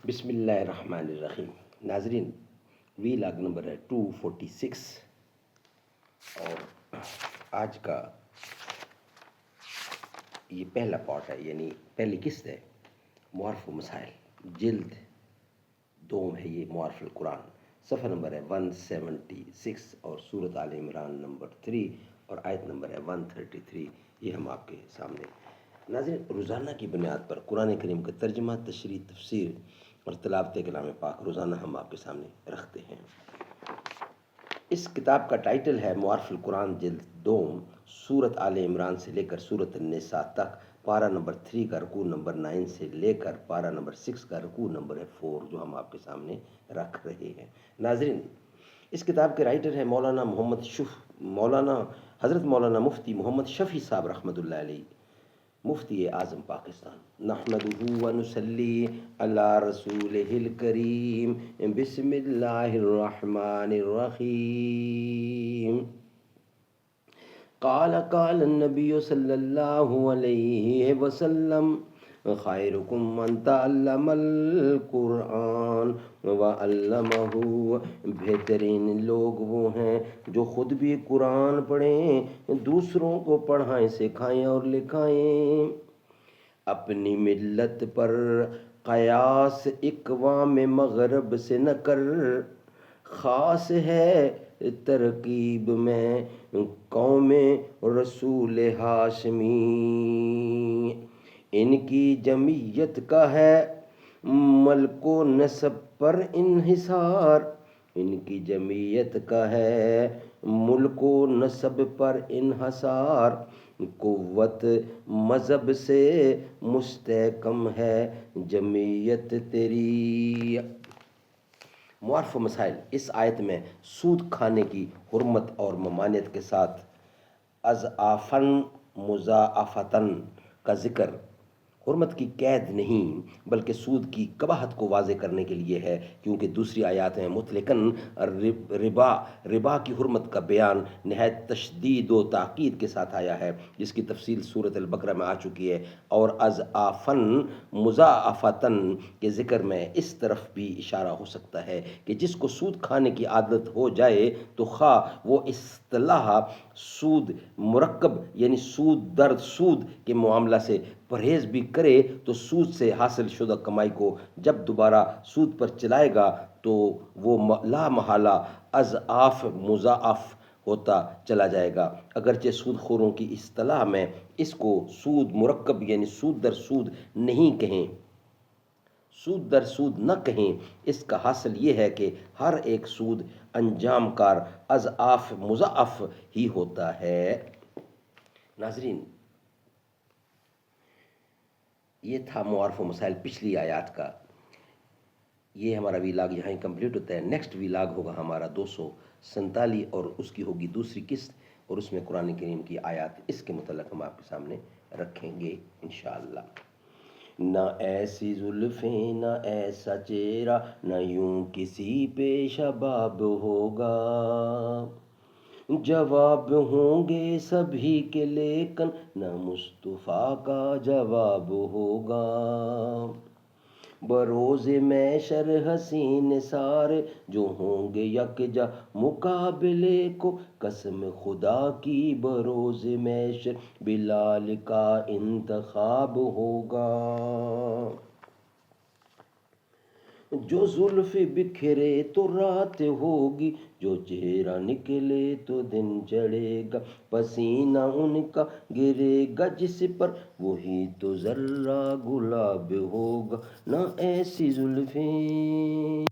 بسم اللہ الرحمن الرحیم۔ ناظرین، وی لاگ نمبر ہے 246 اور آج کا یہ پہلا پارٹ ہے، یعنی پہلی قسط ہے معارف و مسائل، جلد دوم ہے یہ معارف القرآن۔ صفحہ نمبر ہے 176 اور سورۃ آل عمران نمبر 3 اور آیت نمبر ہے 133۔ یہ ہم آپ کے سامنے ناظرین روزانہ کی بنیاد پر قرآن کریم کا ترجمہ، تشریح، تفسیر اور تلاوت کلام پاک روزانہ ہم آپ کے سامنے رکھتے ہیں۔ اس کتاب کا ٹائٹل ہے معارف القرآن جلد دوم، سورۃ آل عمران سے لے کر سورۃ النساء تک، پارہ نمبر 3 کا رکوع نمبر 9 سے لے کر پارہ نمبر 6 کا رکوع نمبر 4 جو ہم آپ کے سامنے رکھ رہے ہیں۔ ناظرین، اس کتاب کے رائٹر ہیں مولانا حضرت مولانا مفتی محمد شفیع صاحب رحمۃ اللہ علیہ، مفتی اعظم پاکستان۔ نحمدہ ونصلی علی رسولہ الکریم، بسم اللہ الرحمن الرحیم۔ قال النبی صلی اللہ علیہ وسلم خیرکم من تعلم القرآن وعلمہ۔ بہترین لوگ وہ ہیں جو خود بھی قرآن پڑھیں، دوسروں کو پڑھائیں، سکھائیں اور لکھائیں۔ اپنی ملت پر قیاس اقوام مغرب سے نہ کر، خاص ہے ترکیب میں قوم رسول ہاشمی۔ ان کی جمعیت کا ہے ملک و نسب پر انحصار، ان کی جمعیت کا ہے ملک و نسب پر انحصار، قوت مذہب سے مستحکم ہے جمعیت تیری۔ معارف و مسائل، اس آیت میں سود کھانے کی حرمت اور ممانعت کے ساتھ اضعافاً مضاعفتاً کا ذکر، حرمت کی قید نہیں بلکہ سود کی قباحت کو واضح کرنے کے لیے ہے، کیونکہ دوسری آیات میں مطلقاً ربا کی حرمت کا بیان نہایت تشدید و تاکید کے ساتھ آیا ہے، جس کی تفصیل سورۃ البقرہ میں آ چکی ہے۔ اور اضعافاً مضاعفتاً کے ذکر میں اس طرف بھی اشارہ ہو سکتا ہے کہ جس کو سود کھانے کی عادت ہو جائے تو خواہ وہ اصطلاح سود مرکب یعنی سود در سود کے معاملہ سے پرہیز بھی کرے، تو سود سے حاصل شدہ کمائی کو جب دوبارہ سود پر چلائے گا تو وہ لا محالہ اضعاف مضاعف ہوتا چلا جائے گا۔ اگرچہ سود خوروں کی اصطلاح میں اس کو سود مرکب یعنی سود در سود نہیں کہیں، سود در سود نہ کہیں، اس کا حاصل یہ ہے کہ ہر ایک سود انجام کار اضعاف مضاعف ہی ہوتا ہے۔ ناظرین، یہ تھا معارف و مسائل پچھلی آیات کا۔ یہ ہمارا وی لاگ یہاں ہی کمپلیٹ ہوتا ہے۔ نیکسٹ وی لاگ ہوگا ہمارا 247 اور اس کی ہوگی دوسری قسط، اور اس میں قرآن کریم کی آیات اس کے متعلق ہم آپ کے سامنے رکھیں گے انشاءاللہ۔ نہ ایسی زلفیں، نہ ایسا چہرہ، نہ یوں کسی پہ شباب ہوگا، جواب ہوں گے سبھی کے لیکن نہ مصطفیٰ کا جواب ہوگا۔ بروز محشر حسین سارے جو ہوں گے یکجا مقابلے کو، قسم خدا کی بروز محشر بلال کا انتخاب ہوگا۔ جو زلف بکھرے تو رات ہوگی، جو چہرہ نکلے تو دن چڑھے گا، پسینہ ان کا گرے گا جس پر وہی تو ذرہ گلاب ہوگا۔ نہ ایسی زلفیں